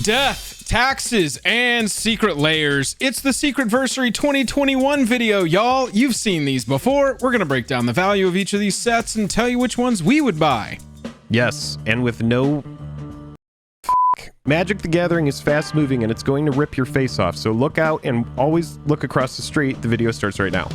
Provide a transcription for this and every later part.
Death, taxes, and secret layers. It's the Secretversary 2021 video, y'all. You've seen these before. We're gonna break down the value of each of these sets and tell you which ones we would buy. Yes, and with no Magic the Gathering is fast moving and it's going to rip your face off, so look out and always look across the street. The video starts right now.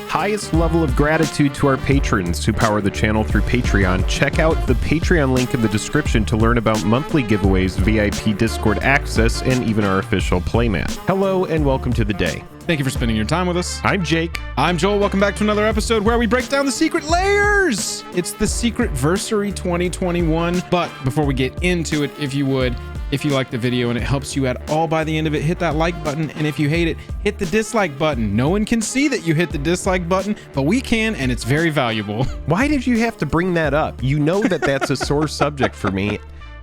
Highest level of gratitude to our patrons who power the channel through Patreon. Check out the Patreon link in the description to learn about monthly giveaways, VIP Discord access, and even our official playmat. Hello and welcome to the day. Thank you for spending your time with us. I'm Jake. I'm Joel. Welcome back to another episode where we break down the secret layers. It's the Secretversary 2021. But before we get into it, if you would, if you like the video and it helps you at all by the end of it, hit that like button. And if you hate it, hit the dislike button. No one can see that you hit the dislike button, but we can, and it's very valuable. Why did you have to bring that up? You know that that's a sore subject for me.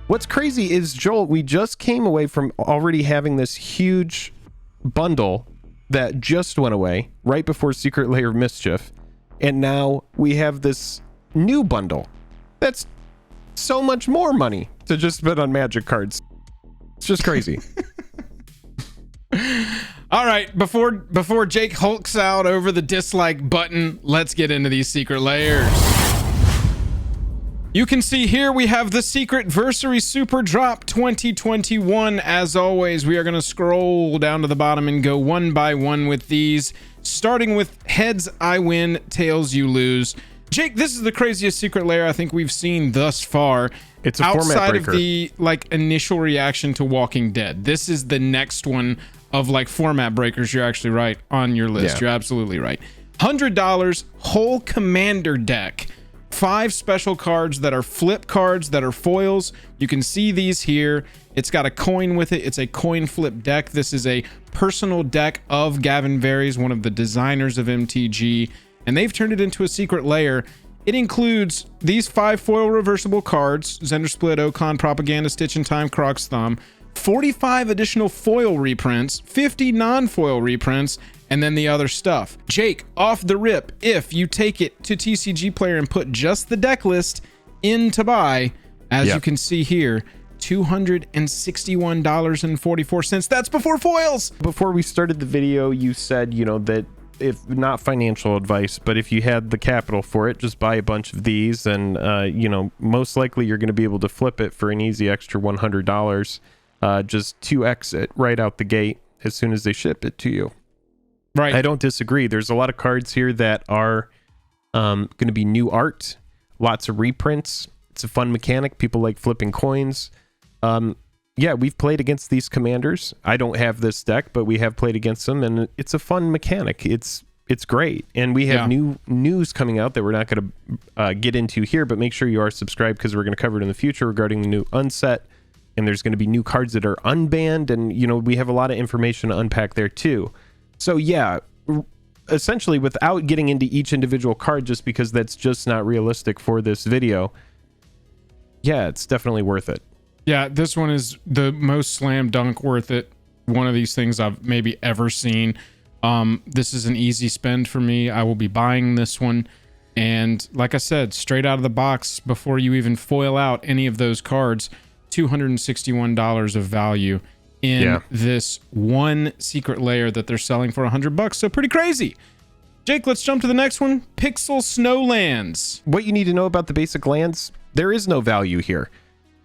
What's crazy is, Joel, we just came away from already having this huge bundle that just went away right before Secret Lair Mischief. And now we have this new bundle. That's so much more money to just spend on Magic cards. It's just crazy. All right, before Jake hulks out over the dislike button, let's get into these secret layers. You can see here we have the Secretversary Superdrop 2021. As always, we are going to scroll down to the bottom and go one by one with these, starting with heads I win, tails you lose. Jake, this is the craziest secret layer I think we've seen thus far. It's a format breaker. Outside of the initial reaction to Walking Dead, this is the next one of format breakers. You're actually right on your list. Yeah. You're absolutely right. $100 whole commander deck. 5 special cards that are flip cards that are foils. You can see these here. It's got a coin with it. It's a coin flip deck. This is a personal deck of Gavin Varys, one of the designers of MTG, and they've turned it into a secret layer. It includes these 5 foil reversible cards: Zender Split, Okon, Propaganda, Stitch in Time, Croc's Thumb, 45 additional foil reprints, 50 non-foil reprints, and then the other stuff. Jake, off the rip, if you take it to TCG Player and put just the deck list in to buy, as you can see here, $261.44. That's before foils. Before we started the video, you said, that if not financial advice, but if you had the capital for it, just buy a bunch of these and, most likely you're going to be able to flip it for an easy extra $100. Just 2x it right out the gate as soon as they ship it to you. Right. I don't disagree. There's a lot of cards here that are going to be new art, lots of reprints. It's a fun mechanic. People like flipping coins. Yeah, we've played against these commanders. I don't have this deck, but we have played against them, and it's a fun mechanic. It's great. And we have new news coming out that we're not going to get into here, but make sure you are subscribed because we're going to cover it in the future regarding the new unset. And there's going to be new cards that are unbanned, and we have a lot of information to unpack there too. So yeah, essentially without getting into each individual card, just because that's just not realistic for this video, yeah, it's definitely worth it. Yeah, this one is the most slam dunk worth it. One of these things I've maybe ever seen. This is an easy spend for me. I will be buying this one. And like I said, straight out of the box, before you even foil out any of those cards, $261 of value in this one secret layer that they're selling for $100. So pretty crazy. Jake, let's jump to the next one. PixelSnowLands. What you need to know about the basic lands, there is no value here.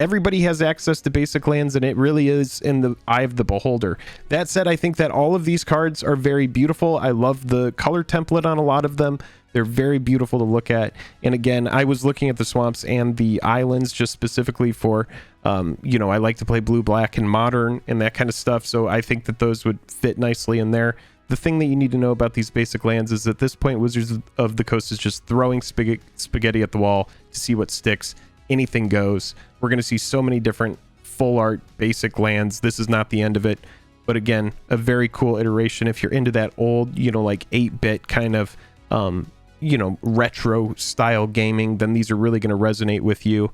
Everybody has access to basic lands, and it really is in the eye of the beholder. That said, I think that all of these cards are very beautiful. I love the color template on a lot of them. They're very beautiful to look at. And again, I was looking at the swamps and the islands just specifically for, I like to play blue, black, and modern and that kind of stuff. So I think that those would fit nicely in there. The thing that you need to know about these basic lands is at this point, Wizards of the Coast is just throwing spaghetti at the wall to see what sticks. Anything goes. We're going to see so many different full art basic lands. This is not the end of it. But again, a very cool iteration. If you're into that old, 8-bit kind of, retro style gaming, then these are really going to resonate with you.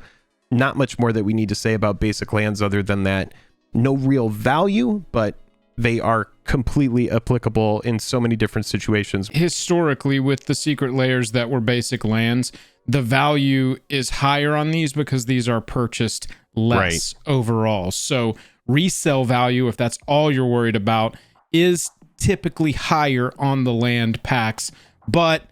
Not much more that we need to say about basic lands other than that. No real value, but they are completely applicable in so many different situations. Historically, with the secret layers that were basic lands, the value is higher on these because these are purchased less overall. So resale value, if that's all you're worried about, is typically higher on the land packs. But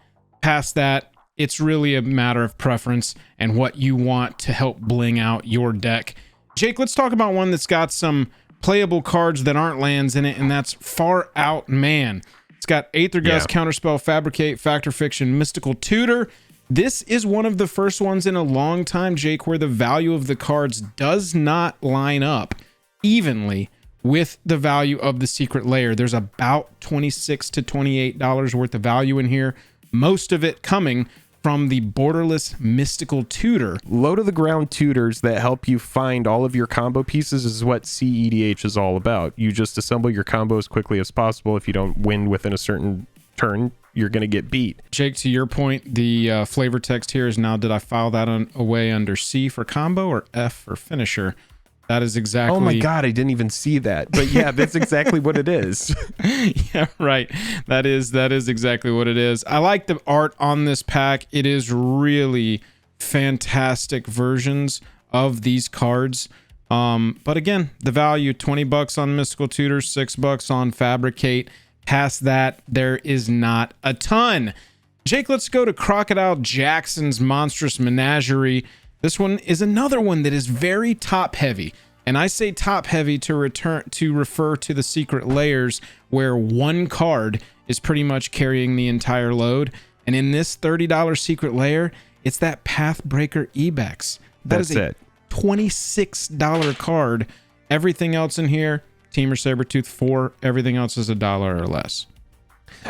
past that, it's really a matter of preference and what you want to help bling out your deck. Jake, let's talk about one that's got some playable cards that aren't lands in it, and that's Far Out Man. It's got Aether Gust, Counterspell, Fabricate, Factor Fiction, Mystical Tutor. This is one of the first ones in a long time, Jake, where the value of the cards does not line up evenly with the value of the Secret Lair. There's about $26 to $28 worth of value in here, most of it coming from the borderless Mystical Tutor. Low to the ground tutors that help you find all of your combo pieces is what CEDH is all about. You just assemble your combo as quickly as possible. If you don't win within a certain turn, you're going to get beat. Jake, to your point, the flavor text here is now, did I file that away under C for combo or F for finisher? That is exactly... Oh my God, I didn't even see that. But yeah, that's exactly what it is. Yeah, right. That is exactly what it is. I like the art on this pack. It is really fantastic versions of these cards. But again, the value, $20 on Mystical Tutor, $6 on Fabricate. Past that, there is not a ton. Jake, let's go to Crocodile Jackson's Monstrous Menagerie. This one is another one that is very top heavy. And I say top heavy to refer to the Secret Lairs, where one card is pretty much carrying the entire load. And in this $30 Secret Lair, it's that Pathbreaker Ibex. That's it. $26 card. Everything else in here, Temur Sabertooth 4, everything else is $1 or less.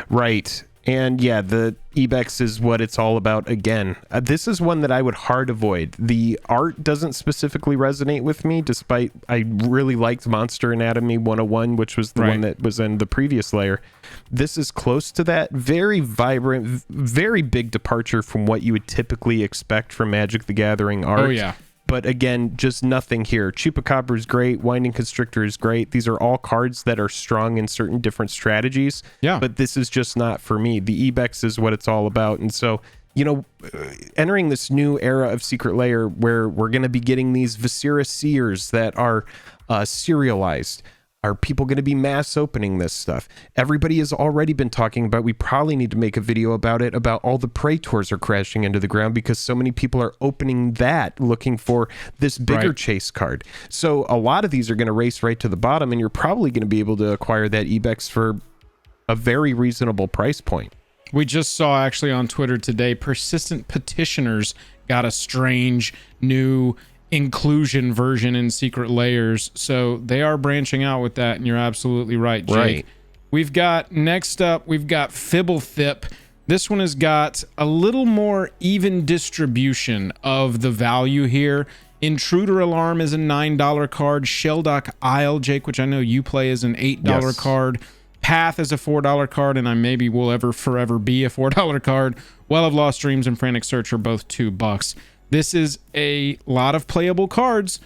Right. And yeah, the Ibex is what it's all about again. This is one that I would hard avoid. The art doesn't specifically resonate with me, despite I really liked Monster Anatomy 101, which was the one that was in the previous layer. This is close to that. Very vibrant, very big departure from what you would typically expect from Magic the Gathering art. Oh, yeah. But again, just nothing here. Chupacabra is great. Winding Constrictor is great. These are all cards that are strong in certain different strategies. Yeah. But this is just not for me. The Ibex is what it's all about. And so, you know, entering this new era of Secret Lair where we're going to be getting these Viscera Seers that are serialized. Are people going to be mass opening this stuff? Everybody has already been talking about, we probably need to make a video about it, about all the Praetors are crashing into the ground because so many people are opening that looking for this bigger chase card. So a lot of these are going to race right to the bottom, and you're probably going to be able to acquire that Ibex for a very reasonable price point. We just saw actually on Twitter today, Persistent Petitioners got a strange new inclusion version in Secret Lairs, so they are branching out with that, and you're absolutely right, Jake. We've got next up, we've got Fblthp. This one has got a little more even distribution of the value here. Intruder Alarm is a $9 card. Sheldock Isle, Jake, which I know you play, is an $8 card. Path is a $4 card, and I maybe will ever forever be a $4 card. Well of Lost Dreams and Frantic Search are both $2. This is a lot of playable cards,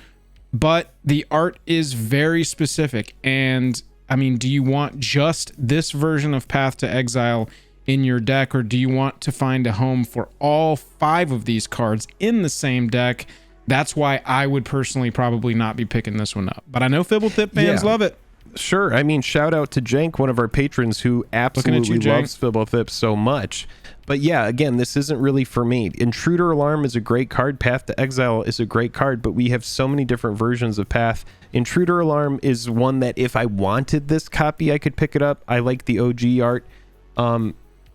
but the art is very specific. And I mean, do you want just this version of Path to Exile in your deck, or do you want to find a home for all 5 of these cards in the same deck? That's why I would personally probably not be picking this one up. But I know Fblthp fans love it. Sure. I mean, shout out to Jank, one of our patrons who absolutely loves Fblthp so much. But yeah, again, this isn't really for me. Intruder Alarm is a great card. Path to Exile is a great card, but we have so many different versions of Path. Intruder Alarm is one that if I wanted this copy, I could pick it up. I like the OG art.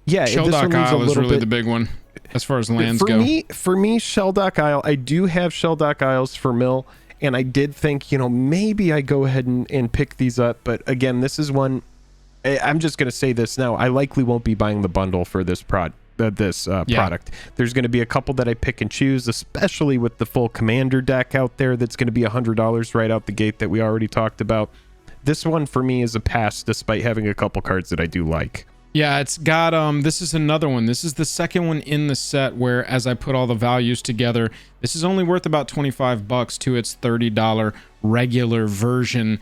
Yeah, Sheldock Isle is really the big one as far as lands go. For me, Sheldock Isle, I do have Sheldock Isles for mill, and I did think, you know, maybe I go ahead and pick these up. But again, this is one, I'm just going to say this now, I likely won't be buying the bundle for this product. There's going to be a couple that I pick and choose, especially with the full Commander deck out there that's going to be $100 right out the gate that we already talked about. This one for me is a pass, despite having a couple cards that I do like. Yeah, it's got this is another one. This is the second one in the set where, as I put all the values together, this is only worth about $25 to its $30 regular version.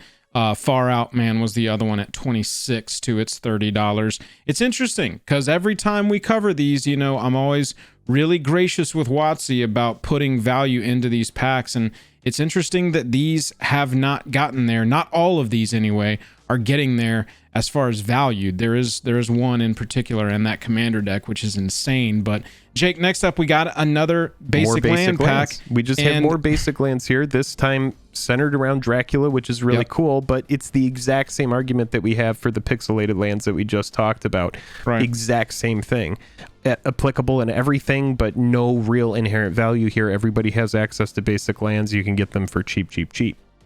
Far Out Man was the other one at $26 to its $30. It's interesting because every time we cover these, you know, I'm always really gracious with WotC about putting value into these packs. And it's interesting that these have not gotten there. Not all of these anyway are getting there as far as value. There is one in particular in that commander deck, which is insane. But Jake, next up we got another basic land pack. We just have more basic lands here, this time centered around Dracula, which is really cool, but it's the exact same argument that we have for the pixelated lands that we just talked about. Right. Exact same thing. Applicable in everything, but no real inherent value here. Everybody has access to basic lands. You can get them for cheap.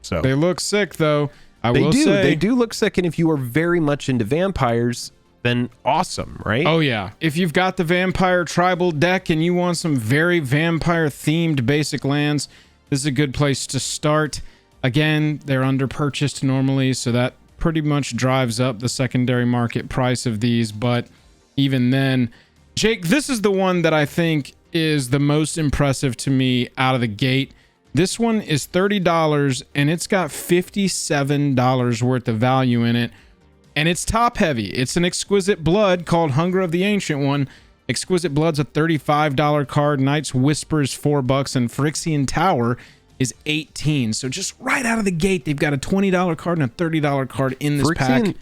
So they look sick though. They do look sick, and if you are very much into vampires, then awesome, right? Oh yeah. If you've got the vampire tribal deck and you want some very vampire themed basic lands, this is a good place to start. Again, they're under purchased normally, so that pretty much drives up the secondary market price of these, but even then, Jake, this is the one that I think is the most impressive to me out of the gate. This one is $30 and it's got $57 worth of value in it. And it's top heavy. It's an Exquisite Blood called Hunger of the Ancient One. Exquisite Blood's a $35 card. Knight's Whisper is $4 and Phyrexian Tower is $18. So just right out of the gate, they've got a $20 card and a $30 card in this pack.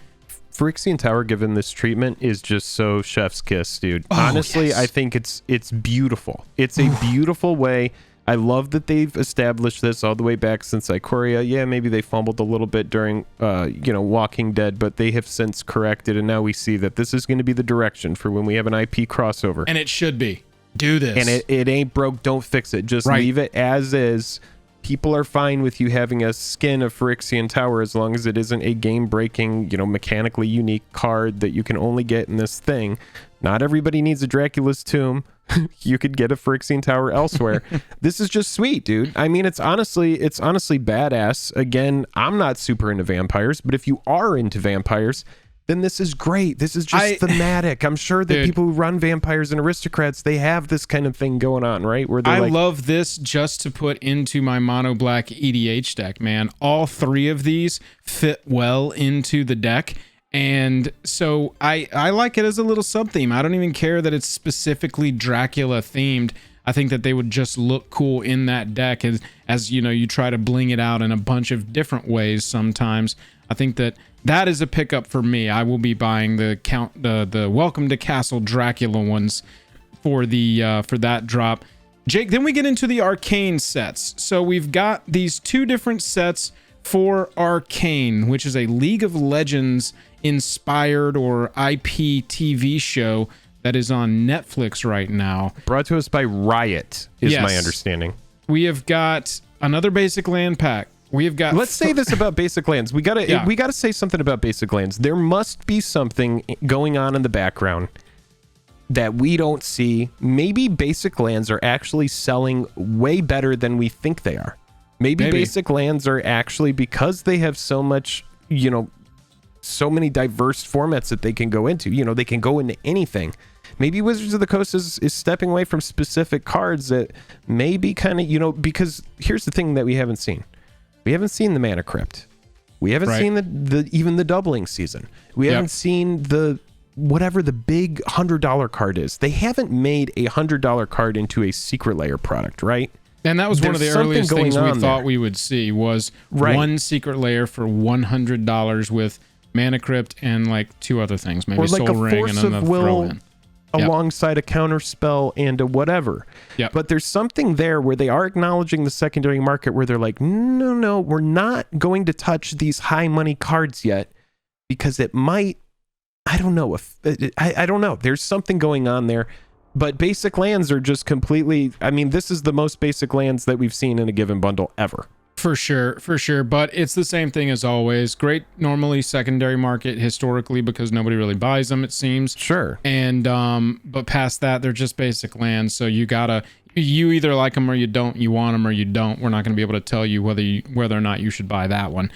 Phyrexian Tower, given this treatment, is just so chef's kiss, dude. Oh, honestly, yes. I think it's beautiful. It's a beautiful way. I love that they've established this all the way back since Ikoria. Yeah, maybe they fumbled a little bit during, Walking Dead, but they have since corrected, and now we see that this is going to be the direction for when we have an IP crossover. And it should be. Do this. And it ain't broke, don't fix it. Just leave it as is. People are fine with you having a skin of Phyrexian Tower as long as it isn't a game-breaking, mechanically unique card that you can only get in this thing. Not everybody needs a Dracula's Tomb. You could get a Phyrexian Tower elsewhere. This is just sweet, dude. I mean, it's honestly badass. Again, I'm not super into vampires, but if you are into vampires, then this is great. This is just thematic. I'm sure that people who run vampires and aristocrats, they have this kind of thing going on, right? Where I love this just to put into my mono black EDH deck, man. All three of these fit well into the deck. And so I like it as a little sub-theme. I don't even care that it's specifically Dracula themed. I think that they would just look cool in that deck as you try to bling it out in a bunch of different ways sometimes. I think that is a pickup for me. I will be buying the Welcome to Castle Dracula ones for that drop. Jake, then we get into the Arcane sets. So we've got these two different sets for Arcane, which is a League of Legends inspired or IP TV show that is on Netflix right now. Brought to us by Riot, is my understanding. We have got another basic land pack. We have got. Let's say this about basic lands. We gotta say something about basic lands. There must be something going on in the background that we don't see. Maybe basic lands are actually selling way better than we think they are. Maybe basic lands are actually, because they have so much, so many diverse formats that they can go into. They can go into anything. Maybe Wizards of the Coast is stepping away from specific cards that may be kind of, because here's the thing that we haven't seen. We haven't seen the Mana Crypt. We haven't seen even the doubling season. We haven't seen whatever the big $100 card is. They haven't made a $100 card into a Secret Lair product, right? And that was one of the earliest things we thought we would see was one Secret Lair for $100 with Mana Crypt and like two other things, maybe Soul Ring and another throw-in. Alongside a counter spell and a whatever. Yep. But there's something there where they are acknowledging the secondary market where they're like, no, we're not going to touch these high money cards yet because it might, I don't know. I don't know. There's something going on there. But basic lands are just completely, this is the most basic lands that we've seen in a given bundle ever. For sure. But it's the same thing as always. Great, normally secondary market historically because nobody really buys them, it seems. Sure. And but past that, they're just basic lands. So you either like them or you don't. You want them or you don't. We're not going to be able to tell you whether or not you should buy that one.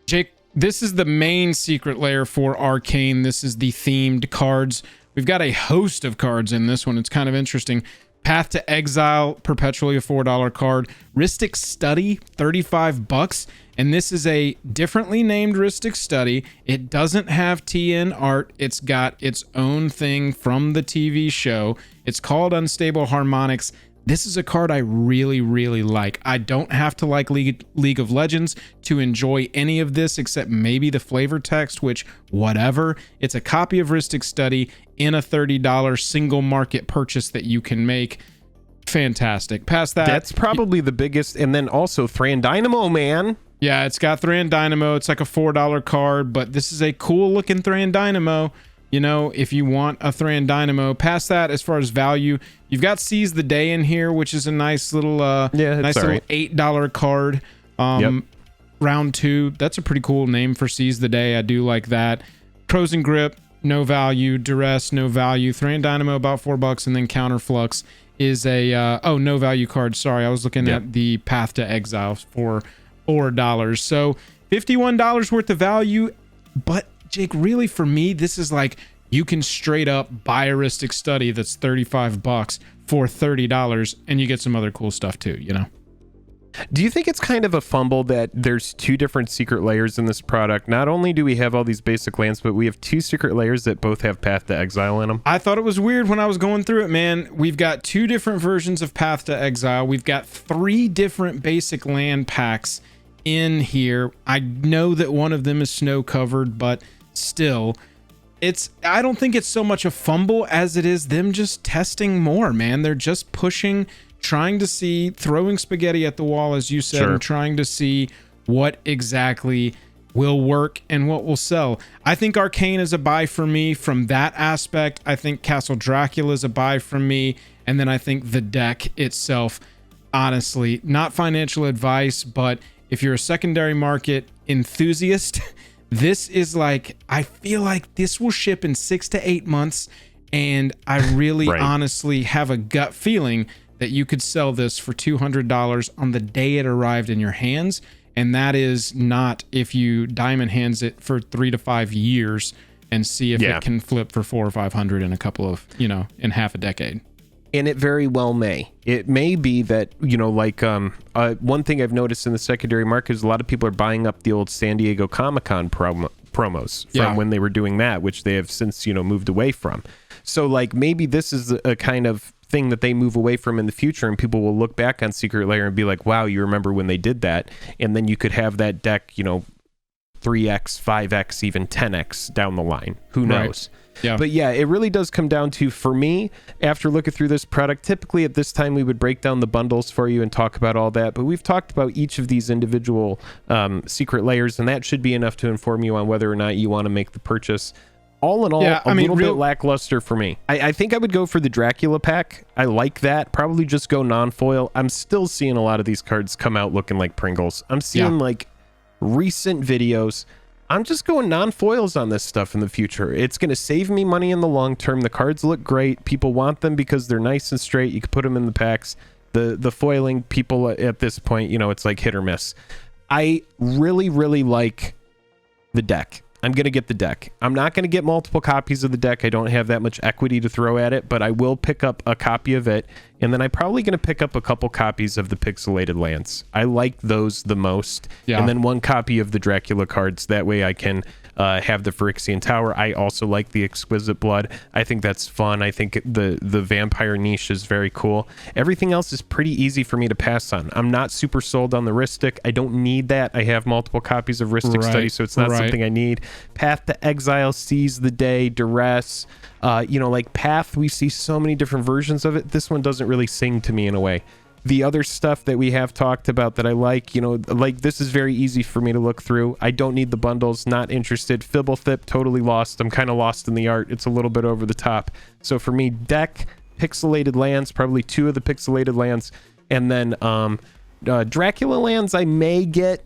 Jake, this is the main Secret Lair for Arcane. This is the themed cards. We've got a host of cards in this one. It's kind of interesting. Path to Exile, perpetually a $4 card. Rhystic Study, $35. And this is a differently named Rhystic Study. It doesn't have TN art. It's got its own thing from the TV show. It's called Unstable Harmonics. This is a card I really, really like. I don't have to like League of Legends to enjoy any of this except maybe the flavor text, which whatever. It's a copy of Rhystic Study in a $30 single market purchase that you can make. Fantastic. Past that, that's probably the biggest. And then also Thran Dynamo, man. Yeah, it's got Thran Dynamo. It's like a $4 card, but this is a cool looking Thran Dynamo. You know, if you want a Thran Dynamo. Past that, as far as value, you've got Seize the Day in here, which is a nice little little $8 card. Round 2, that's a pretty cool name for Seize the Day. I do like that. Pros and Grip, no value. Duress, no value. Thran Dynamo, about $4, and then Counterflux is a no value card. Sorry, I was looking at the Path to Exile for $4. So $51 worth of value. But Jake, really for me, this is like you can straight up buy a Rhystic Study that's $35 for $30, and you get some other cool stuff too, you know? Do you think it's kind of a fumble that there's 2 different secret layers in this product? Not only do we have all these basic lands, but we have 2 secret layers that both have Path to Exile in them. I thought it was weird when I was going through it, man. We've got 2 different versions of Path to Exile. We've got 3 different basic land packs in here. I know that one of them is snow covered, but still, I don't think it's so much a fumble as it is them just testing more, man. They're just pushing, trying to see, throwing spaghetti at the wall, as you said, and trying to see what exactly will work and what will sell. I think Arcane is a buy for me from that aspect. I think Castle Dracula is a buy from me. And then I think the deck itself, honestly, not financial advice, but if you're a secondary market enthusiast, this is like, I feel like this will ship in 6 to 8 months. And I really honestly have a gut feeling that you could sell this for $200 on the day it arrived in your hands. And that is not if you diamond hands it for 3 to 5 years and see if it can flip for 400 or 500 in a couple of, in half a decade. And it very well may. It may be that, like one thing I've noticed in the secondary market is a lot of people are buying up the old San Diego Comic-Con promos from when they were doing that, which they have since, moved away from. So like maybe this is a kind of thing that they move away from in the future, and people will look back on Secret Lair and be like, wow, you remember when they did that? And then you could have that deck, 3x, 5x, even 10x down the line. Who knows? Yeah. But yeah, it really does come down to, for me, after looking through this product, typically at this time we would break down the bundles for you and talk about all that, but we've talked about each of these individual secret layers, and that should be enough to inform you on whether or not you want to make the purchase. All in all, a little bit lackluster for me. I think I would go for the Dracula pack. I like that. Probably just go non-foil. I'm still seeing a lot of these cards come out looking like Pringles. I'm seeing like recent videos. I'm just going non-foils on this stuff in the future. It's going to save me money in the long term. The cards look great. People want them because they're nice and straight. You can put them in the packs. The foiling, people at this point, it's like hit or miss. I really, really like the deck. I'm going to get the deck. I'm not going to get multiple copies of the deck. I don't have that much equity to throw at it, but I will pick up a copy of it. And then I'm probably going to pick up a couple copies of the Pixelated Lands. I like those the most. Yeah. And then 1 copy of the Dracula cards. That way I can have the Phyrexian Tower. I also like the Exquisite Blood. I think that's fun. I think the vampire niche is very cool. Everything else is pretty easy for me to pass on. I'm not super sold on the Rhystic. I don't need that. I have multiple copies of Rhystic Study, so it's not something I need. Path to Exile, Seize the Day, Duress. Like Path, we see so many different versions of it. This one doesn't really sing to me in a way. The other stuff that we have talked about that I like, like this is very easy for me to look through. I don't need the bundles, not interested. Fblthp, totally lost. I'm kind of lost in the art. It's a little bit over the top. So for me, deck, Pixelated Lands, probably 2 of the Pixelated Lands, and then Dracula Lands I may get,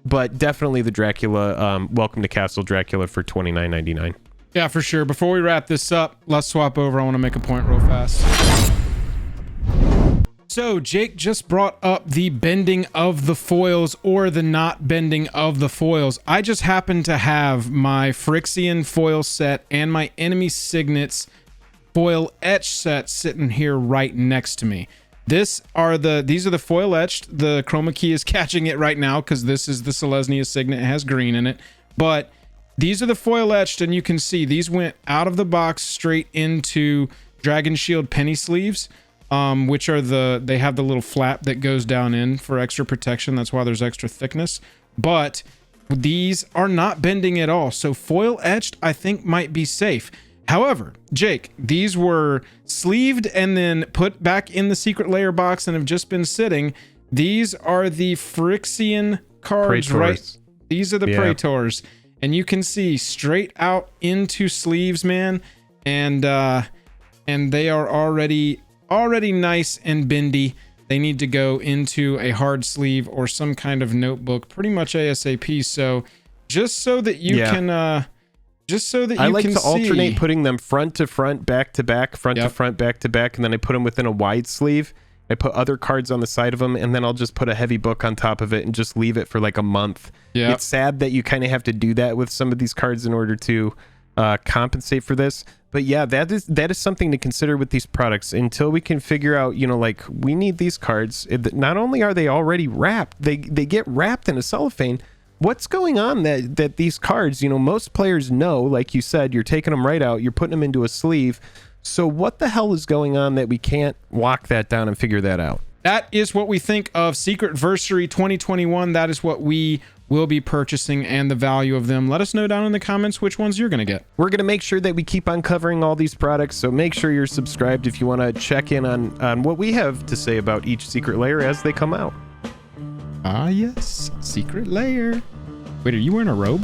but definitely the Dracula, Welcome to Castle Dracula for $29.99. Yeah, for sure. Before we wrap this up, let's swap over. I want to make a point real fast. So Jake just brought up the bending of the foils or the not bending of the foils. I just happen to have my Phyrexian foil set and my enemy signets foil etch set sitting here right next to me. These are the foil etched. The chroma key is catching it right now because this is the Selesnya Signet. It has green in it. But these are the foil etched, and you can see these went out of the box straight into Dragon Shield penny sleeves, which are they have the little flap that goes down in for extra protection. That's why there's extra thickness. But these are not bending at all. So foil etched, I think, might be safe. However, Jake, these were sleeved and then put back in the Secret Lair box and have just been sitting. These are the Phyrexian cards, Praetors. right? These are the Praetors. And you can see straight out into sleeves, man. And they are already nice and bendy. They need to go into a hard sleeve or some kind of notebook pretty much ASAP. So just so that you can just so that you I like can to see. alternate putting them front to front, back to back, front to front, back to back, and then I put them within a wide sleeve. I put other cards on the side of them, and then I'll just put a heavy book on top of it and just leave it for like a month. Yeah. It's sad that you kind of have to do that with some of these cards in order to compensate for this. But yeah, that is something to consider with these products until we can figure out, you know, like we need these cards. Not only are they already wrapped, they get wrapped in a cellophane. What's going on that these cards, you know, most players know, like you said, you're taking them right out, you're putting them into a sleeve. So what the hell is going on that we can't lock that down and figure that out? That is what we think of Secretversary 2021. That is what we will be purchasing and the value of them. Let us know down in the comments which ones you're going to get. We're going to make sure that we keep on covering all these products, so make sure you're subscribed if you want to check in on what we have to say about each Secret Lair as they come out. Ah, yes. Secret Lair. Wait, are you wearing a robe?